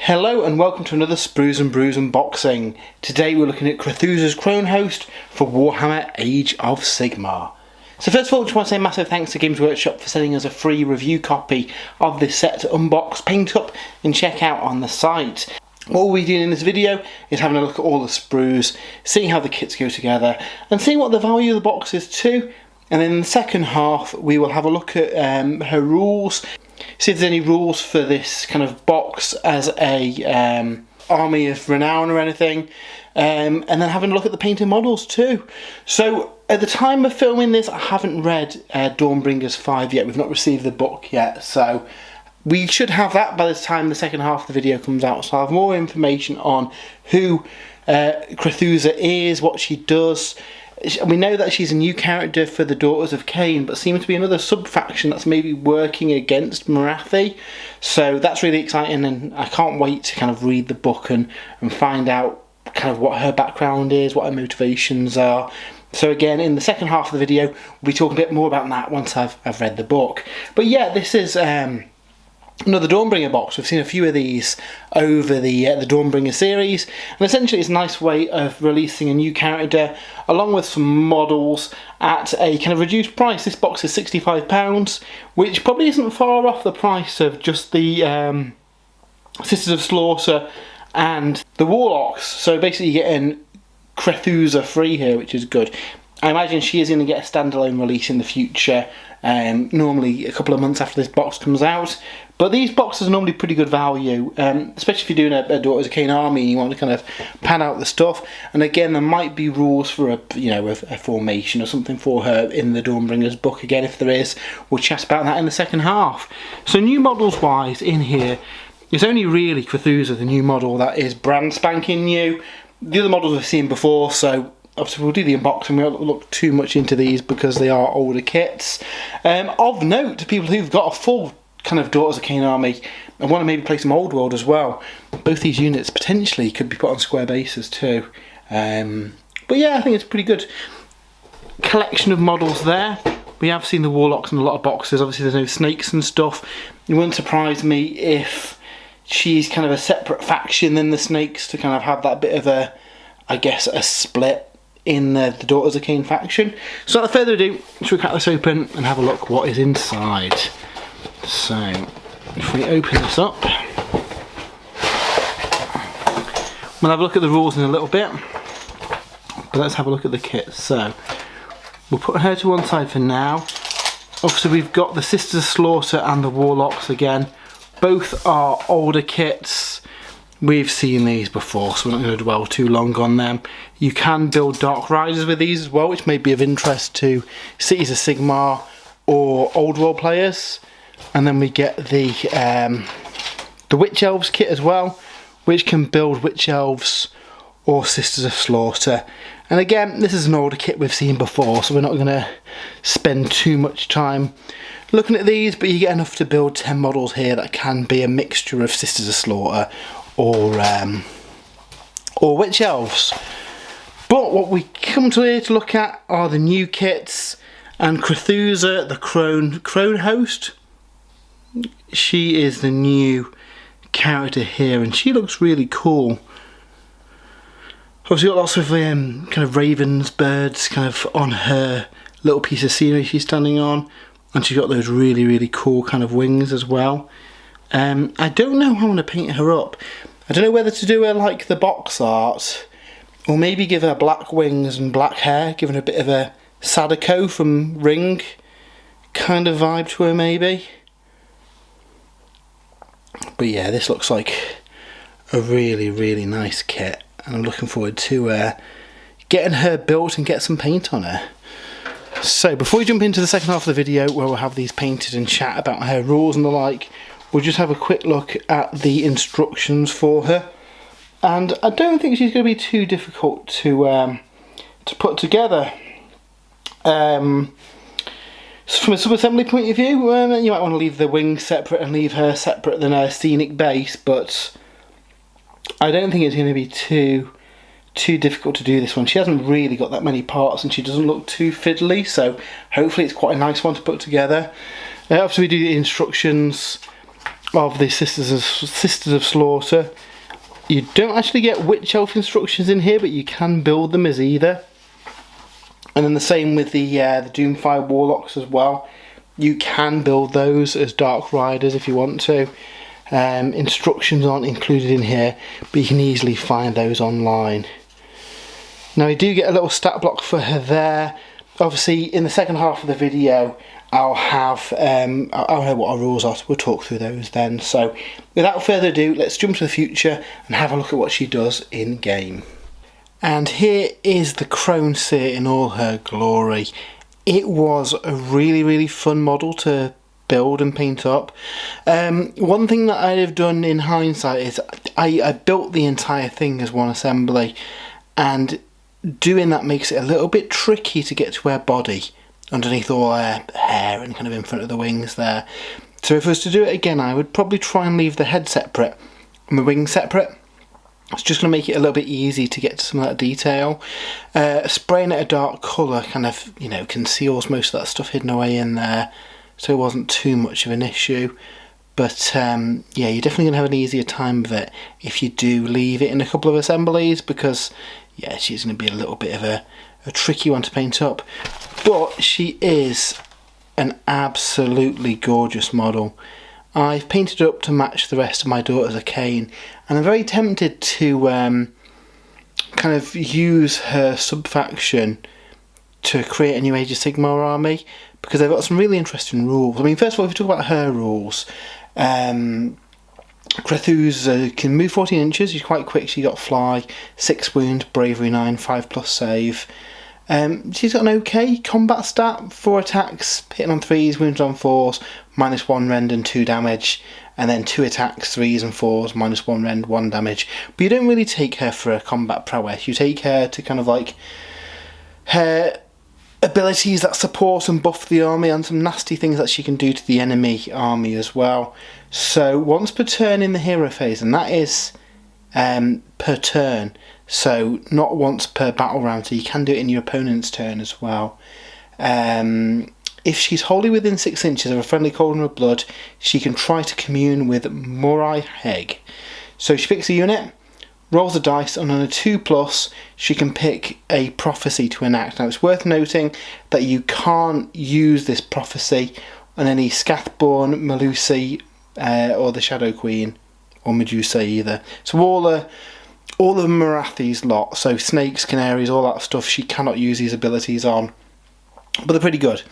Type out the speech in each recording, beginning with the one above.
Hello and welcome to another Sprues and Brews unboxing. Today we're looking at Krethusa's Cronehost for Warhammer Age of Sigmar. So first of all, I just want to say a massive thanks to Games Workshop for sending us a free review copy of this set to unbox, paint up and check out on the site. What we'll be doing in this video is having a look at all the sprues, seeing how the kits go together and seeing what the value of the box is too. And then in the second half we will have a look at her rules, see if there's any rules for this kind of box as a army of renown or anything, and then having a look at the painted models too. So at the time of filming this, I haven't read Dawnbringers 5 yet. We've not received the book yet, so we should have that by the time the second half of the video comes out. So I'll have more information on who Krethusa is, what she does. We know that she's a new character for the Daughters of Khaine, but seems to be another sub-faction that's maybe working against Morathi. So that's really exciting, and I can't wait to kind of read the book and find out kind of what her background is, what her motivations are. So again, in the second half of the video, we'll be talking a bit more about that once I've read the book. But yeah, this is another Dawnbringer box. We've seen a few of these over the Dawnbringer series, and essentially it's a nice way of releasing a new character along with some models at a kind of reduced price. This box is £65, which probably isn't far off the price of just the Sisters of Slaughter and the Warlocks. So basically you're getting Krethusa free here, which is good. I imagine she is going to get a standalone release in the future, normally a couple of months after this box comes out. But these boxes are normally pretty good value, especially if you're doing a Daughters of Khaine army and you want to kind of pan out the stuff. And again, there might be rules for a formation or something for her in the Dawnbringers book. Again, if there is, we'll chat about that in the second half. So new models wise in here, it's only really Krethusa, the new model, that is brand spanking new. The other models we've seen before, so obviously we'll do the unboxing. We won't look too much into these because they are older kits. Of note to people who've got a full kind of Daughters of Khaine army and want to maybe play some Old World as well, both these units potentially could be put on square bases too. But yeah, I think it's a pretty good collection of models there. We have seen the Warlocks in a lot of boxes. Obviously there's no snakes and stuff. It wouldn't surprise me if she's kind of a separate faction than the snakes, to kind of have that bit of a, I guess, a split in the Daughters of Khaine faction. So without further ado, should we crack this open and have a look what is inside. So if we open this up, we'll have a look at the rules in a little bit, but let's have a look at the kit. So we'll put her to one side for now. Obviously we've got the Sisters of Slaughter and the Warlocks again. Both are older kits. We've seen these before, so we're not going to dwell too long on them. You can build Dark Riders with these as well, which may be of interest to Cities of Sigmar or Old World players. And then we get the Witch Elves kit as well, which can build Witch Elves or Sisters of Slaughter. And again, this is an older kit we've seen before, so we're not going to spend too much time looking at these, but you get enough to build 10 models here that can be a mixture of Sisters of Slaughter or Witch Elves. But what we come to here to look at are the new kits, and Krethusa the Cronehost. She is the new character here, and she looks really cool. Obviously got lots of kind of ravens, birds kind of on her little piece of scenery she's standing on, and she's got those really cool kind of wings as well. I don't know how I'm going to paint her up. I don't know whether to do her like the box art, or maybe give her black wings and black hair, giving her a bit of a Sadako from Ring kind of vibe to her maybe. But yeah, this looks like a really nice kit, and I'm looking forward to getting her built and get some paint on her. So before we jump into the second half of the video where we'll have these painted and chat about her rules and the like, we'll just have a quick look at the instructions for her. And I don't think she's going to be too difficult to put together. So from a sub-assembly point of view, you might want to leave the wings separate and leave her separate than a scenic base, but I don't think it's going to be too difficult to do this one. She hasn't really got that many parts and she doesn't look too fiddly, so hopefully it's quite a nice one to put together. After we do the instructions, of the Sisters of Slaughter. You don't actually get Witch Elf instructions in here, but you can build them as either. And then the same with the Doomfire Warlocks as well. You can build those as Dark Riders if you want to. Instructions aren't included in here, but you can easily find those online. Now we do get a little stat block for her there. Obviously in the second half of the video I'll know what our rules are, so we'll talk through those then. So without further ado, let's jump to the future and have a look at what she does in game. And here is the Croneseer in all her glory. It was a really fun model to build and paint up. One thing that I'd have done in hindsight is I built the entire thing as one assembly, and doing that makes it a little bit tricky to get to her body underneath all her hair and kind of in front of the wings there. So if I was to do it again, I would probably try and leave the head separate and the wings separate. It's just going to make it a little bit easy to get to some of that detail. Spraying it a dark colour kind of, conceals most of that stuff hidden away in there, so it wasn't too much of an issue. But yeah, you're definitely going to have an easier time with it if you do leave it in a couple of assemblies, because yeah, she's going to be a little bit of a tricky one to paint up. But she is an absolutely gorgeous model. I've painted her up to match the rest of my Daughters of Khaine, and I'm very tempted to kind of use her sub-faction to create a new Age of Sigmar army, because they've got some really interesting rules. I mean, first of all, if we talk about her rules, Krethusa can move 14 inches, she's quite quick, she got fly, 6 wounds, bravery 9, 5+ save. She's got an okay combat stat, 4 attacks, hitting on 3s, wounds on 4s, -1 rend and 2 damage, and then 2 attacks, 3s and 4s, -1 rend, 1 damage. But you don't really take her for a combat prowess, you take her to kind of like her abilities that support and buff the army, and some nasty things that she can do to the enemy army as well. So once per turn in the hero phase, and that is per turn, so not once per battle round, so you can do it in your opponent's turn as well. If she's wholly within 6 inches of a friendly cauldron of blood, she can try to commune with Morai Heg. So she picks a unit, rolls a dice, and on a 2+, she can pick a prophecy to enact. Now it's worth noting that you can't use this prophecy on any Scathborn, Melusi, or the Shadow Queen, or Medusa either. So all of Morathi's lot, so snakes, canaries, all that stuff, she cannot use these abilities on, but they're pretty good.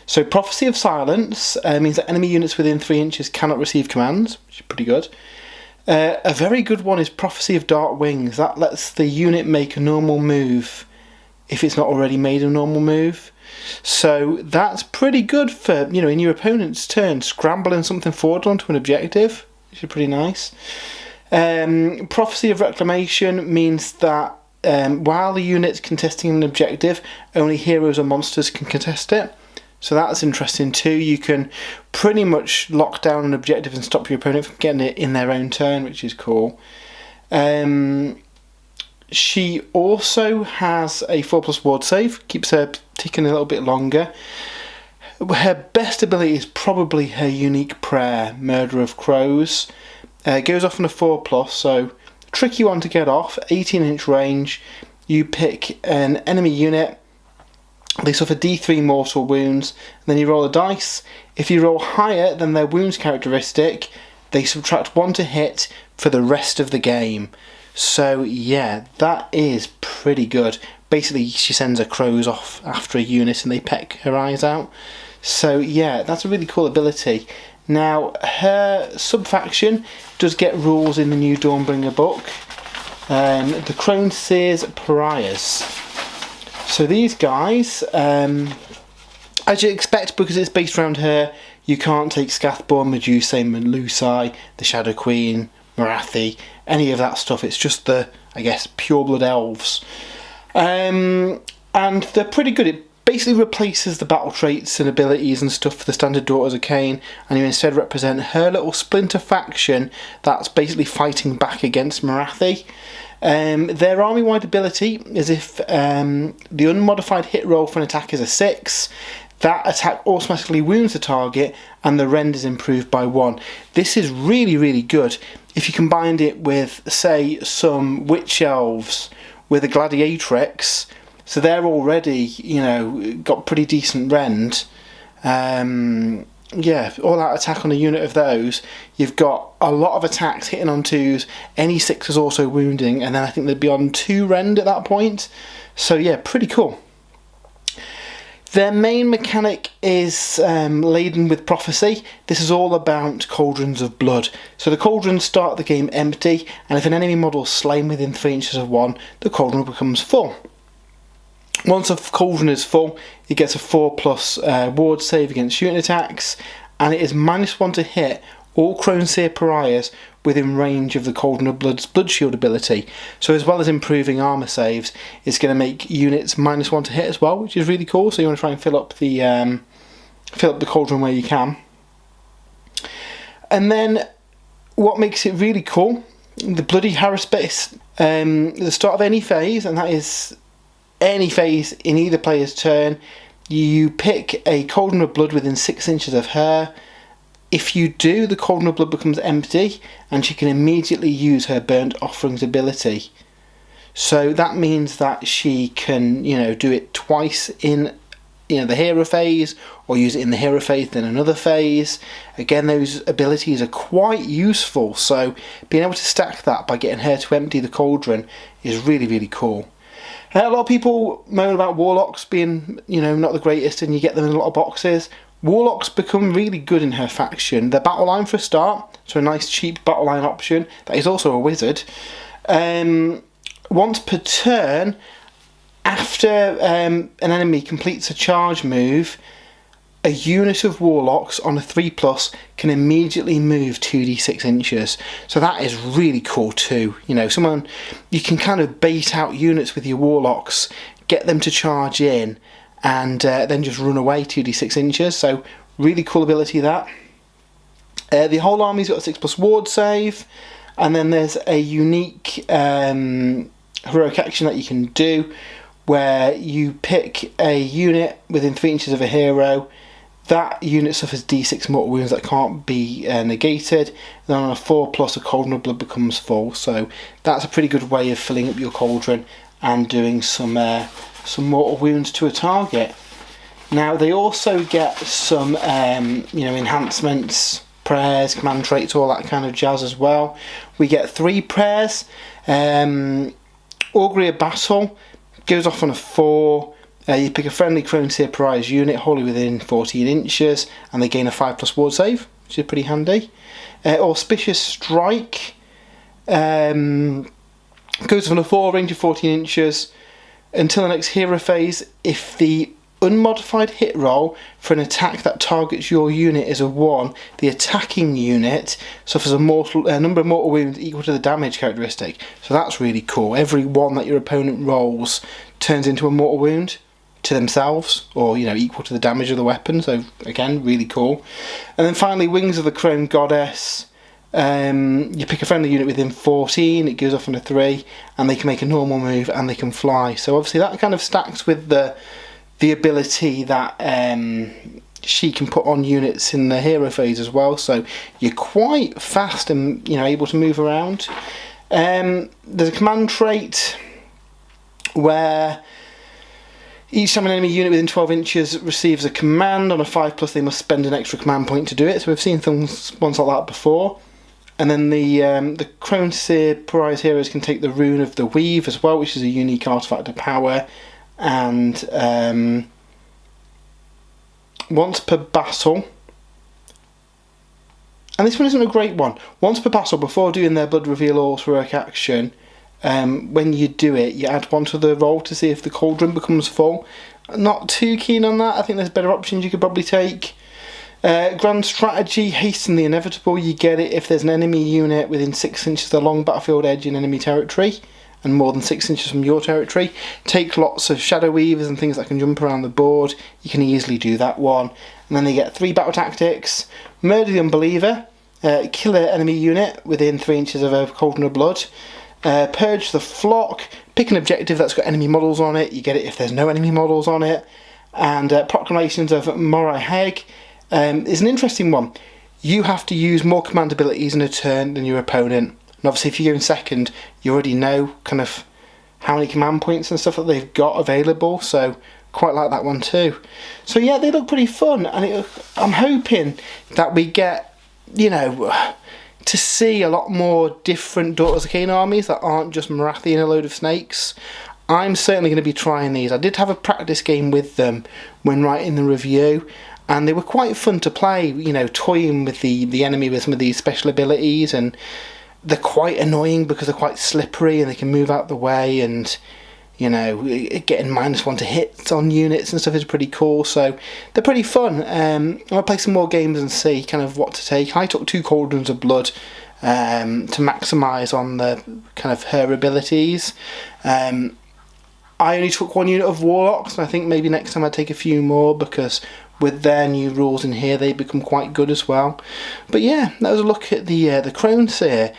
So Prophecy of Silence means that enemy units within 3 inches cannot receive commands, which is pretty good. A very good one is Prophecy of Dark Wings. That lets the unit make a normal move if it's not already made a normal move. So that's pretty good for, in your opponent's turn, scrambling something forward onto an objective, which is pretty nice. Prophecy of Reclamation means that while the unit's contesting an objective, only heroes or monsters can contest it. So that's interesting too. You can pretty much lock down an objective and stop your opponent from getting it in their own turn, which is cool. She also has a 4+ ward save, keeps her ticking a little bit longer. Her best ability is probably her unique prayer, Murder of Crows. Goes off on a 4+, so tricky one to get off, 18-inch range. You pick an enemy unit, they suffer D3 mortal wounds, and then you roll a dice. If you roll higher than their wounds characteristic, they subtract 1 to hit for the rest of the game. So yeah, that is pretty good. Basically, she sends her crows off after a unit and they peck her eyes out. So yeah, that's a really cool ability. Now, her sub-faction does get rules in the new Dawnbringer book. The Croneseer's Pariahs. So these guys, as you expect, because it's based around her, you can't take Scathborn, Medusa, Melusi, the Shadow Queen, Morathi, any of that stuff. It's just the, I guess, pure-blood elves. And they're pretty good. It basically replaces the battle traits and abilities and stuff for the standard Daughters of Khaine, and you instead represent her little splinter faction that's basically fighting back against Morathi. Their army-wide ability is if the unmodified hit roll for an attack is a 6, that attack automatically wounds the target and the rend is improved by 1. This is really, really good. If you combined it with, say, some witch elves with a gladiatrix, so they're already, got pretty decent rend. Yeah, all out attack on a unit of those. You've got a lot of attacks hitting on 2s, any 6s also wounding, and then I think they'd be on 2 rend at that point. So yeah, pretty cool. Their main mechanic is laden with prophecy. This is all about cauldrons of blood. So the cauldrons start the game empty, and if an enemy model is slain within 3 inches of one, the cauldron becomes full. Once a cauldron is full, it gets a 4+ ward save against shooting attacks, and it is -1 to hit all Croneseer Pariahs within range of the Cauldron of Blood's Blood Shield ability. So as well as improving armour saves, it's going to make units -1 to hit as well, which is really cool. So you want to try and fill up the cauldron where you can. And then what makes it really cool, the Bloody Haruspice, at the start of any phase, and that is any phase in either player's turn, you pick a Cauldron of Blood within 6 inches of her. If you do, the Cauldron of Blood becomes empty and she can immediately use her Burnt Offerings ability. So that means that she can, do it twice in the hero phase, or use it in the hero phase then another phase. Again, those abilities are quite useful, so being able to stack that by getting her to empty the cauldron is really, really cool. A lot of people moan about Warlocks being, not the greatest, and you get them in a lot of boxes. Warlocks become really good in her faction. They're battle line for a start, so a nice cheap battle line option. That is also a wizard. Once per turn, after an enemy completes a charge move, a unit of Warlocks on a 3+ can immediately move 2d6 inches. So that is really cool too. You can kind of bait out units with your Warlocks, get them to charge in, and then just run away 2d6 inches. So really cool ability that. The whole army's got a 6+ ward save, and then there's a unique heroic action that you can do where you pick a unit within 3 inches of a hero. That unit suffers d6 mortal wounds that can't be negated. Then on a 4+, a Cauldron of Blood becomes full. So that's a pretty good way of filling up your cauldron and doing some mortal wounds to a target. Now they also get some enhancements, prayers, command traits, all that kind of jazz as well. We get 3 prayers. Augury of Battle goes off on a 4. You pick a friendly Croneseer Pariahs unit wholly within 14 inches, and they gain a 5+ ward save, which is pretty handy. Auspicious Strike goes off on a 4, range of 14 inches. Until the next hero phase, if the unmodified hit roll for an attack that targets your unit is a 1, the attacking unit suffers a number of mortal wounds equal to the damage characteristic. So that's really cool. Every 1 that your opponent rolls turns into a mortal wound to themselves, or equal to the damage of the weapon. So again, really cool. And then finally, Wings of the Crone Goddess. You pick a friendly unit within 14, it goes off on a 3, and they can make a normal move and they can fly. So obviously that kind of stacks with the ability that she can put on units in the hero phase as well. So you're quite fast and able to move around. There's a command trait where each time an enemy unit within 12 inches receives a command on a 5+, they must spend an extra command point to do it. So we've seen ones like that before. And then the Croneseer Pariahs heroes can take the Rune of the Weave as well, which is a unique artifact of power. And once per battle, and this one isn't a great one, once per battle before doing their Blood Reveal or heroic action, when you do it, you add 1 to the roll to see if the cauldron becomes full. Not too keen on that. I think there's better options you could probably take. Grand Strategy, Hasten the Inevitable. You get it if there's an enemy unit within 6 inches of the long battlefield edge in enemy territory, and more than 6 inches from your territory. Take lots of Shadow Weavers and things that can jump around the board. You can easily do that one. And then they get 3 battle tactics. Murder the Unbeliever. Kill an enemy unit within 3 inches of a Cauldron of Blood. Purge the Flock. Pick an objective that's got enemy models on it. You get it if there's no enemy models on it. And Proclamations of Morai Haig is an interesting one. You have to use more command abilities in a turn than your opponent. And obviously if you go in second, you already know kind of how many command points and stuff that they've got available, so quite like that one too. So yeah, they look pretty fun, and I'm hoping that we get, you know, to see a lot more different Daughters of Khaine armies that aren't just Marathi and a load of snakes. I'm certainly going to be trying these. I did have a practice game with them when writing the review, and they were quite fun to play, you know, toying with the enemy with some of these special abilities, and they're quite annoying because they're quite slippery and they can move out the way, and, you know, getting -1 to hits on units and stuff is pretty cool, so they're pretty fun. I'll play some more games and see kind of what to take. I took 2 Cauldrons of Blood to maximise on the kind of her abilities. I only took 1 unit of Warlocks, and I think maybe next time I'd take a few more, because with their new rules in here they become quite good as well. But yeah, that was a look at the Croneseer.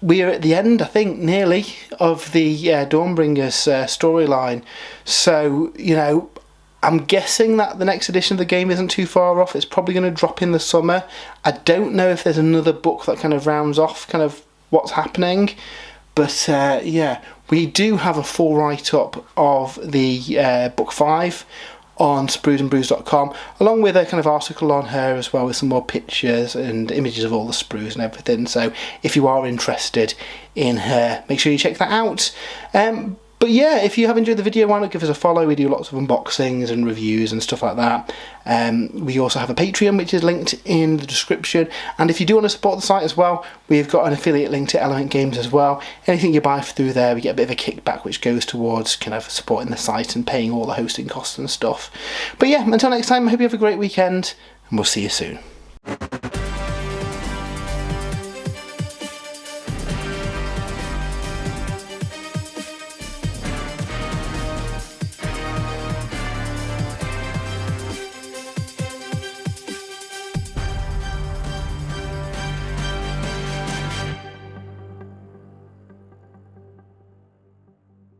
We are at the end, I think, nearly, of the Dawnbringers storyline. So, you know, I'm guessing that the next edition of the game isn't too far off. It's probably going to drop in the summer. I don't know if there's another book that kind of rounds off kind of what's happening. But yeah, we do have a full write-up of the book 5 on spruesandbrews.com, along with a kind of article on her as well, with some more pictures and images of all the sprues and everything. So if you are interested in her, make sure you check that out. But yeah, if you have enjoyed the video, why not give us a follow? We do lots of unboxings and reviews and stuff like that. We also have a Patreon, which is linked in the description. And if you do want to support the site as well, we've got an affiliate link to Element Games as well. Anything you buy through there, we get a bit of a kickback, which goes towards kind of supporting the site and paying all the hosting costs and stuff. But yeah, until next time, I hope you have a great weekend, and we'll see you soon.